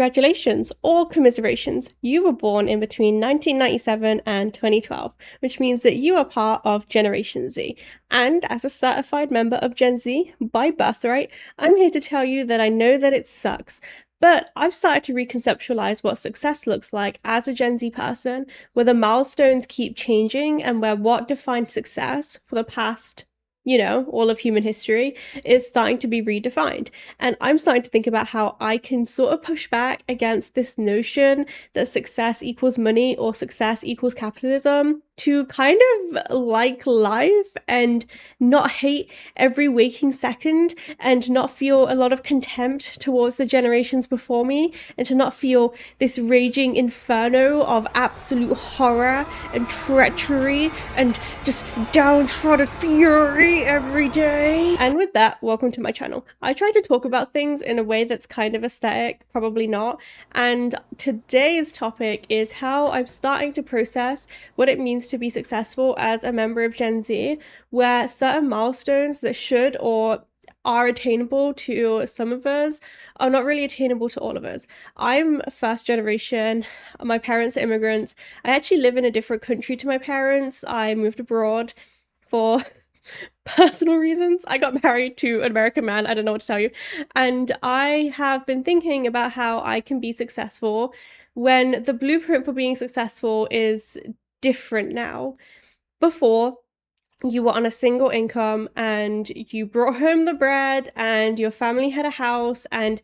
Congratulations or commiserations, you were born in between 1997 and 2012, which means that you are part of Generation Z. And as a certified member of Gen Z by birthright, I'm here to tell you that I know that it sucks, but I've started to reconceptualize what success looks like as a Gen Z person, where the milestones keep changing and where what defined success for the past all of human history is starting to be redefined. And I'm starting to think about how I can sort of push back against this notion that success equals money or success equals capitalism, to kind of like life and not hate every waking second and not feel a lot of contempt towards the generations before me, and to not feel this raging inferno of absolute horror and treachery and just downtrodden fury every day. And with that, welcome to my channel. I try to talk about things in a way that's kind of aesthetic, probably not, and today's topic is how I'm starting to process what it means to be successful as a member of Gen Z, where certain milestones that should or are attainable to some of us are not really attainable to all of us. I'm first generation. My parents are immigrants. I actually live in a different country to my parents. I moved abroad for personal reasons. I got married to an American man. I don't know what to tell you. And I have been thinking about how I can be successful when the blueprint for being successful is different now. Before, you were on a single income and you brought home the bread and your family had a house, and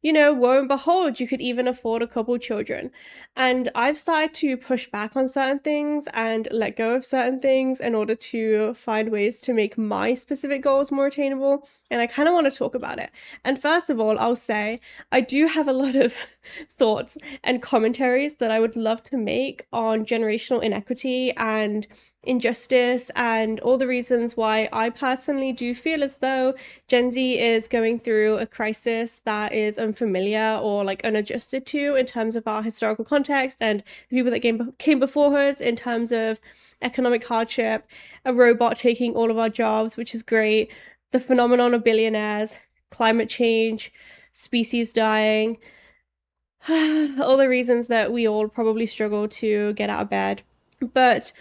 lo and behold, you could even afford a couple children. And I've started to push back on certain things and let go of certain things in order to find ways to make my specific goals more attainable. And I kind of want to talk about it. And first of all, I'll say I do have a lot of thoughts and commentaries that I would love to make on generational inequity and injustice and all the reasons why I personally do feel as though Gen Z is going through a crisis that is unfamiliar or like unadjusted to in terms of our historical context, and the people that came before us in terms of economic hardship, a robot taking all of our jobs, which is great, the phenomenon of billionaires, climate change, species dying, all the reasons that we all probably struggle to get out of bed. But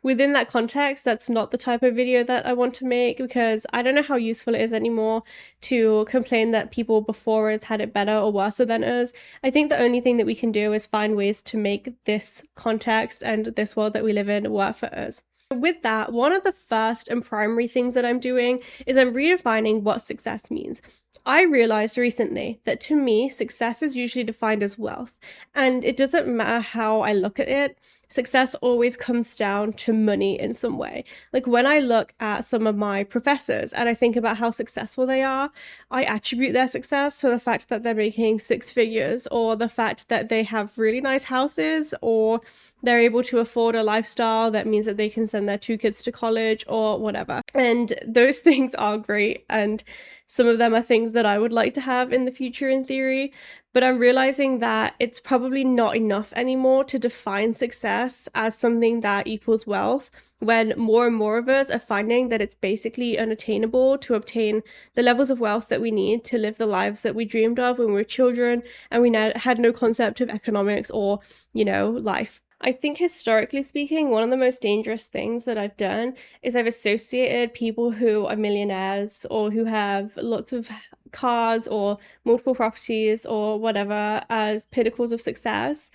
within that context, that's not the type of video that I want to make, because I don't know how useful it is anymore to complain that people before us had it better or worse than us. I think the only thing that we can do is find ways to make this context and this world that we live in work for us. With that, one of the first and primary things that I'm doing is I'm redefining what success means. I realized recently that to me, success is usually defined as wealth, and it doesn't matter how I look at it. Success always comes down to money in some way. Like when I look at some of my professors and I think about how successful they are, I attribute their success to the fact that they're making six figures, or the fact that they have really nice houses, or they're able to afford a lifestyle that means that they can send their two kids to college or whatever. And those things are great, and some of them are things that I would like to have in the future in theory. But I'm realizing that it's probably not enough anymore to define success as something that equals wealth, when more and more of us are finding that it's basically unattainable to obtain the levels of wealth that we need to live the lives that we dreamed of when we were children and we had no concept of economics or, life. I think historically speaking, one of the most dangerous things that I've done is I've associated people who are millionaires or who have lots of cars or multiple properties or whatever as pinnacles of success.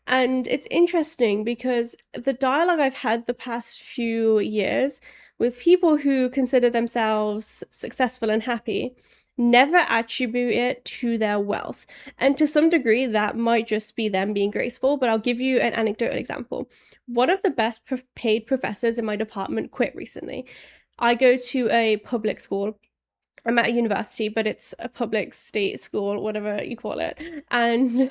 And it's interesting because the dialogue I've had the past few years with people who consider themselves successful and happy never attribute it to their wealth. And to some degree, that might just be them being graceful, but I'll give you an anecdotal example. One of the best paid professors in my department quit recently. I go to a public school. I'm at a university, but it's a public state school, whatever you call it. And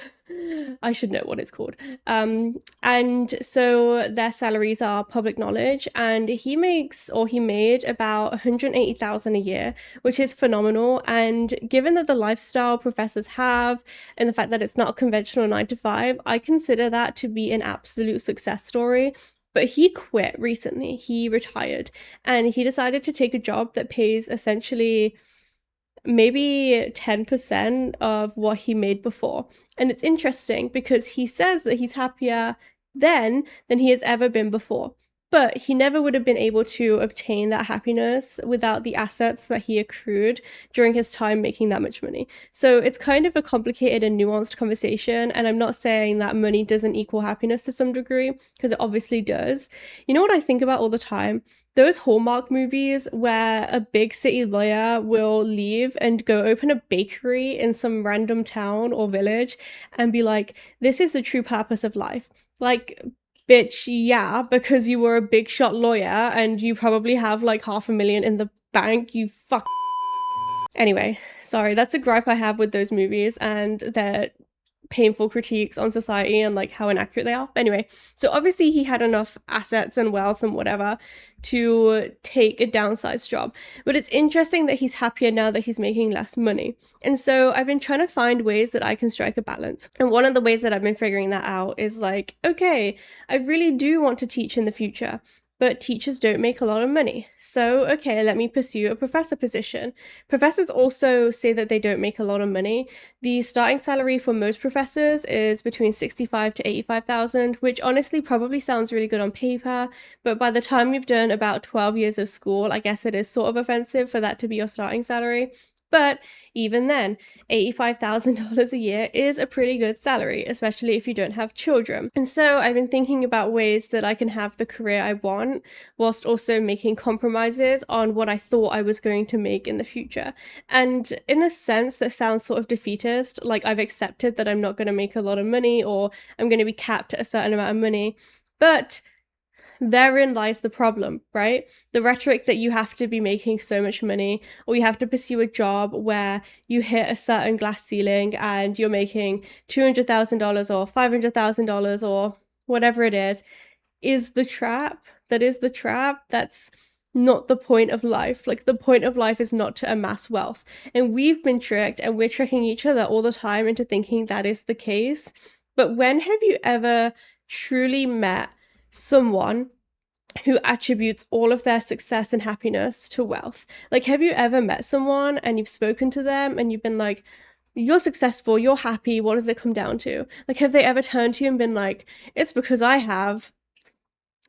I should know what it's called. And so their salaries are public knowledge, and he made about 180,000 a year, which is phenomenal. And given that the lifestyle professors have and the fact that it's not a conventional 9 to 5, I consider that to be an absolute success story. But he quit recently. He retired and he decided to take a job that pays essentially maybe 10% of what he made before. And it's interesting because he says that he's happier then than he has ever been before. But he never would have been able to obtain that happiness without the assets that he accrued during his time making that much money. So it's kind of a complicated and nuanced conversation. And I'm not saying that money doesn't equal happiness to some degree, because it obviously does. You know what I think about all the time? Those Hallmark movies where a big city lawyer will leave and go open a bakery in some random town or village and be like, this is the true purpose of life. Like, bitch, yeah, because you were a big shot lawyer and you probably have like $500,000 in the bank, you fuck. Anyway, sorry, that's a gripe I have with those movies and their painful critiques on society and like how inaccurate they are. Anyway, so obviously he had enough assets and wealth and whatever to take a downsized job. But it's interesting that he's happier now that he's making less money. And so I've been trying to find ways that I can strike a balance. And one of the ways that I've been figuring that out is like, okay, I really do want to teach in the future, but teachers don't make a lot of money. So, okay, let me pursue a professor position. Professors also say that they don't make a lot of money. The starting salary for most professors is between 65 to 85,000, which honestly probably sounds really good on paper, but by the time you've done about 12 years of school, I guess it is sort of offensive for that to be your starting salary. But even then, $85,000 a year is a pretty good salary, especially if you don't have children. And so I've been thinking about ways that I can have the career I want, whilst also making compromises on what I thought I was going to make in the future. And in a sense that sounds sort of defeatist, like I've accepted that I'm not going to make a lot of money or I'm going to be capped at a certain amount of money. But therein lies the problem, right? The rhetoric that you have to be making so much money or you have to pursue a job where you hit a certain glass ceiling and you're making $200,000 or $500,000 or whatever it is the trap. That is the trap. That's not the point of life. Like, the point of life is not to amass wealth. And we've been tricked and we're tricking each other all the time into thinking that is the case. But when have you ever truly met someone who attributes all of their success and happiness to wealth? Like, have you ever met someone and you've spoken to them and you've been like, you're successful, you're happy, what does it come down to? Like, have they ever turned to you and been like, it's because I have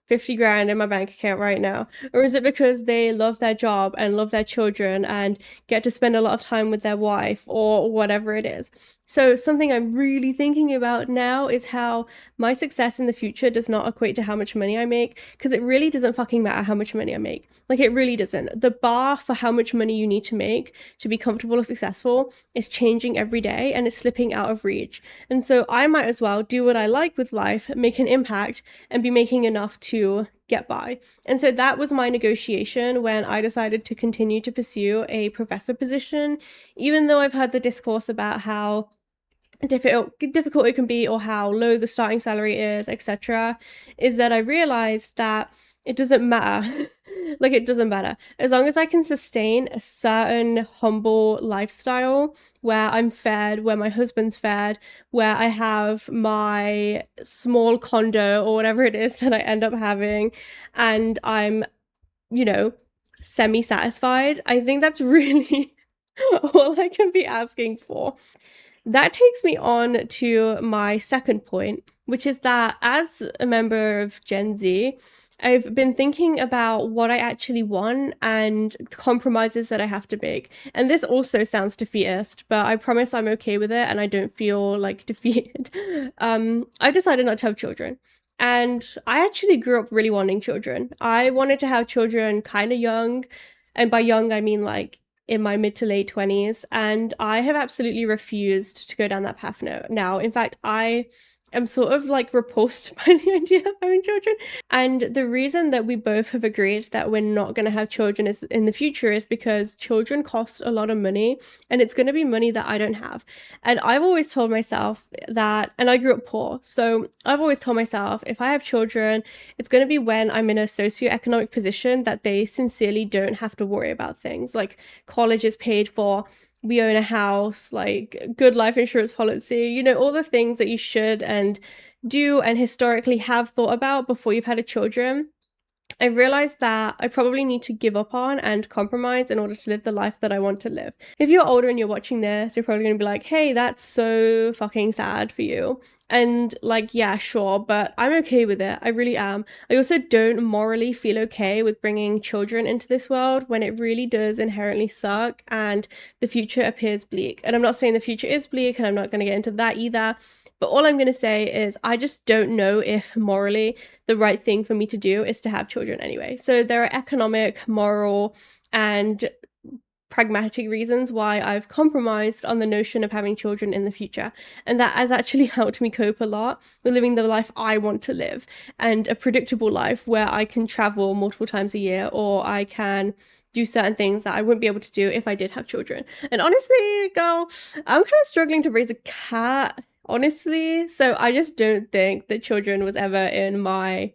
50 grand in my bank account right now? Or is it because they love their job and love their children and get to spend a lot of time with their wife or whatever it is? So something I'm really thinking about now is how my success in the future does not equate to how much money I make, because it really doesn't fucking matter how much money I make. Like, it really doesn't. The bar for how much money you need to make to be comfortable or successful is changing every day and it's slipping out of reach. And so I might as well do what I like with life, make an impact, and be making enough to get by. And so that was my negotiation when I decided to continue to pursue a professor position, even though I've heard the discourse about how difficult it can be or how low the starting salary is, etc., is that I realized that it doesn't matter. Like, it doesn't matter. As long as I can sustain a certain humble lifestyle where I'm fed, where my husband's fed, where I have my small condo or whatever it is that I end up having, and I'm, semi-satisfied, I think that's really all I can be asking for. That takes me on to my second point, which is that as a member of Gen Z, I've been thinking about what I actually want and the compromises that I have to make. And this also sounds defeatist, but I promise I'm okay with it and I don't feel like defeated. I decided not to have children. And I actually grew up really wanting children. I wanted to have children kind of young. And by young, I mean like in my mid to late 20s, and I have absolutely refused to go down that path now. In fact, I am sort of like repulsed by the idea of having children. And the reason that we both have agreed that we're not going to have children is in the future is because children cost a lot of money, and it's going to be money that I don't have. And I've always told myself that, and I grew up poor, so I've always told myself if I have children, it's going to be when I'm in a socioeconomic position that they sincerely don't have to worry about things like college is paid for, we own a house, like good life insurance policy, all the things that you should and do and historically have thought about before you've had a children. I realized that I probably need to give up on and compromise in order to live the life that I want to live. If you're older and you're watching this, you're probably going to be like, hey, that's so fucking sad for you. And like, yeah, sure, but I'm okay with it. I really am. I also don't morally feel okay with bringing children into this world when it really does inherently suck and the future appears bleak. And I'm not saying the future is bleak, and I'm not going to get into that either. But all I'm going to say is I just don't know if morally the right thing for me to do is to have children anyway. So there are economic, moral, and pragmatic reasons why I've compromised on the notion of having children in the future. And that has actually helped me cope a lot with living the life I want to live, and a predictable life where I can travel multiple times a year, or I can do certain things that I wouldn't be able to do if I did have children. And honestly, girl, I'm kind of struggling to raise a cat, honestly. So I just don't think that children was ever in my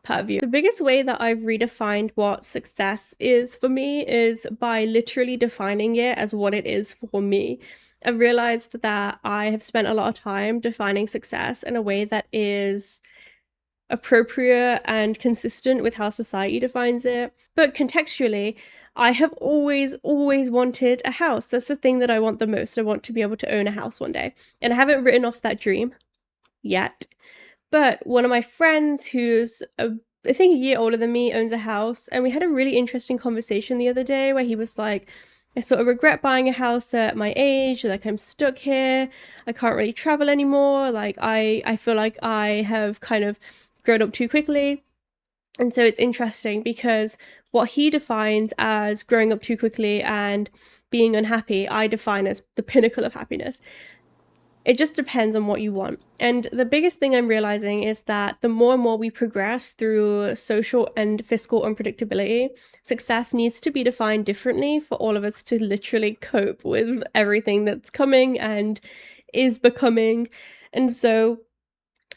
purview. The biggest way that I've redefined what success is for me is by literally defining it as what it is for me. I've realized that I have spent a lot of time defining success in a way that is appropriate and consistent with how society defines it. But contextually, I have always wanted a house. That's the thing that I want the most. I want to be able to own a house one day. And I haven't written off that dream yet. But one of my friends who's I think a year older than me owns a house, and we had a really interesting conversation the other day where he was like, I sort of regret buying a house at my age, like I'm stuck here, I can't really travel anymore, like I feel like I have kind of grown up too quickly. And so it's interesting because what he defines as growing up too quickly and being unhappy, I define as the pinnacle of happiness. It just depends on what you want. And the biggest thing I'm realizing is that the more and more we progress through social and fiscal unpredictability, success needs to be defined differently for all of us to literally cope with everything that's coming and is becoming. And so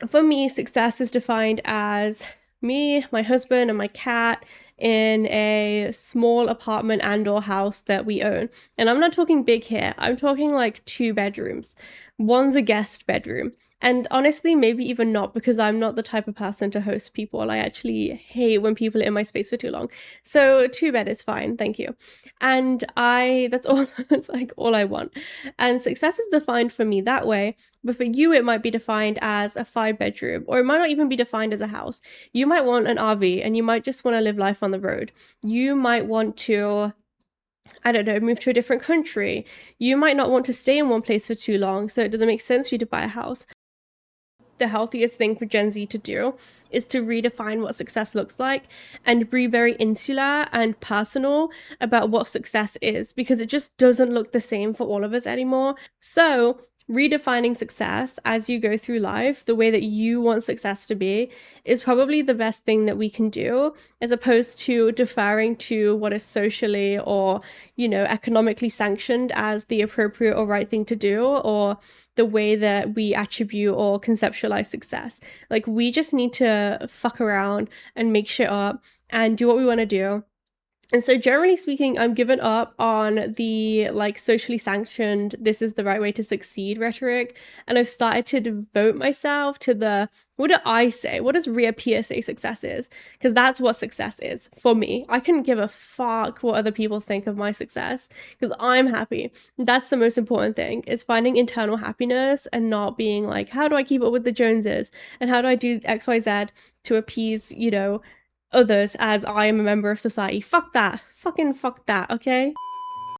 for me, success is defined as me, my husband, and my cat in a small apartment and or house that we own. And I'm not talking big here. I'm talking like 2 bedrooms. One's a guest bedroom. And honestly, maybe even not, because I'm not the type of person to host people. I actually hate when people are in my space for too long. So 2 bed is fine, thank you. And that's all, that's like all I want. And success is defined for me that way. But for you, it might be defined as a 5 bedroom, or it might not even be defined as a house. You might want an RV, and you might just want to live life on the road. You might want to, I don't know, move to a different country. You might not want to stay in one place for too long, so it doesn't make sense for you to buy a house. The healthiest thing for Gen Z to do is to redefine what success looks like and be very insular and personal about what success is, because it just doesn't look the same for all of us anymore. So redefining success as you go through life, the way that you want success to be, is probably the best thing that we can do, as opposed to deferring to what is socially or, economically sanctioned as the appropriate or right thing to do, or the way that we attribute or conceptualize success. Like, we just need to fuck around and make shit up and do what we want to do. And so generally speaking, I'm given up on the socially sanctioned, this is the right way to succeed rhetoric. And I've started to devote myself to the, what do I say? What does reapea say success is? Because that's what success is for me. I couldn't give a fuck what other people think of my success, because I'm happy. That's the most important thing, is finding internal happiness and not being like, how do I keep up with the Joneses? And how do I do XYZ to appease, others as I am a member of society? Fuck that. Fucking fuck that, okay?